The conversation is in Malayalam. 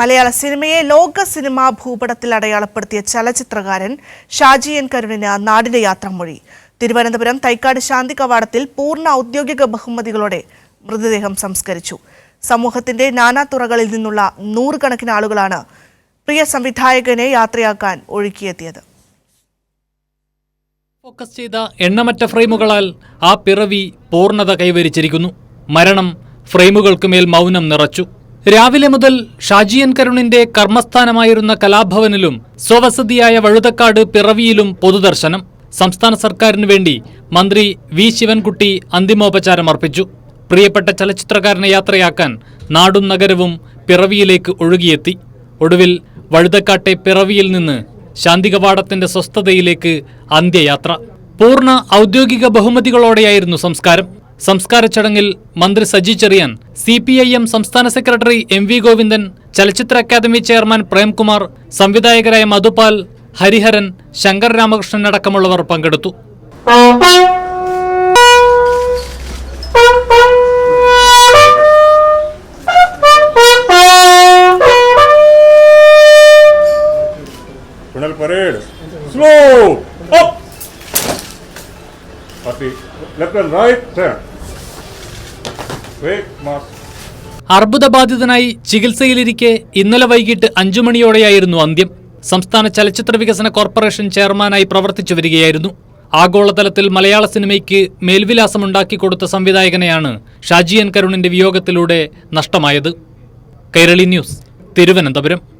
മലയാള സിനിമയെ ലോക സിനിമാ ഭൂപടത്തിൽ അടയാളപ്പെടുത്തിയ ചലച്ചിത്രകാരൻ ഷാജി എൻ കരുണിന് നാടിന്റെ യാത്രാമൊഴി. തിരുവനന്തപുരം തൈക്കാട് ശാന്തി കവാടത്തിൽ പൂർണ്ണ ഔദ്യോഗിക ബഹുമതികളോടെ മൃതദേഹം സംസ്കരിച്ചു. സമൂഹത്തിന്റെ നാനാതുറകളിൽ നിന്നുള്ള നൂറുകണക്കിന് ആളുകളാണ് പ്രിയ സംവിധായകനെ യാത്രയാക്കാൻ ഒഴുക്കിയെത്തിയത്. ഫോക്കസ് ചെയ്ത എണ്ണമറ്റ ഫ്രെയിമുകളാൽ ആ പിറവി പൂർണ്ണത കൈവരിച്ചിരിക്കുന്നു. മരണം ഫ്രെയിമുകൾക്ക് മേൽ മൗനം നിറച്ചു. രാവിലെ മുതൽ ഷാജി എൻ കരുണിന്റെ കർമ്മസ്ഥാനമായിരുന്ന കലാഭവനിലും സ്വവസതിയായ വഴുതക്കാട് പിറവിയിലും പൊതുദർശനം. സംസ്ഥാന സർക്കാരിനു വേണ്ടി മന്ത്രി വി ശിവൻകുട്ടി അന്തിമോപചാരം അർപ്പിച്ചു. പ്രിയപ്പെട്ട ചലച്ചിത്രകാരനെ യാത്രയാക്കാൻ നാടും നഗരവും പിറവിയിലേക്ക് ഒഴുകിയെത്തി. ഒടുവിൽ വഴുതക്കാട്ടെ പിറവിയിൽ നിന്ന് ശാന്തി കവാടത്തിന്റെ സ്വസ്ഥതയിലേക്ക് അന്ത്യയാത്ര. പൂർണ്ണ ഔദ്യോഗിക ബഹുമതികളോടെയായിരുന്നു സംസ്കാരം. സംസ്കാര ചടങ്ങിൽ മന്ത്രി സജി ചെറിയാൻ, CPIM സംസ്ഥാന സെക്രട്ടറി MV ഗോവിന്ദൻ, ചലച്ചിത്ര അക്കാദമി ചെയർമാൻ പ്രേംകുമാർ, സംവിധായകരായ മധുപാൽ, ഹരിഹരൻ, ശങ്കർ രാമകൃഷ്ണൻ അടക്കമുള്ളവർ പങ്കെടുത്തു. Parade. Slow. Up. Left and right. Turn. Wait. Mark. അർബുദബാധിതനായി ചികിത്സയിലിരിക്കെ ഇന്നലെ വൈകിട്ട് 5 മണിയോടെയായിരുന്നു അന്ത്യം. സംസ്ഥാന ചലച്ചിത്ര വികസന കോർപ്പറേഷൻ ചെയർമാനായി പ്രവർത്തിച്ചു വരികയായിരുന്നു. ആഗോളതലത്തിൽ മലയാള സിനിമയ്ക്ക് മേൽവിലാസമുണ്ടാക്കിക്കൊടുത്ത സംവിധായകനെയാണ് ഷാജി എൻ കരുണിന്റെ വിയോഗത്തിലൂടെ നഷ്ടമായത്. കൈരളി ന്യൂസ്, തിരുവനന്തപുരം.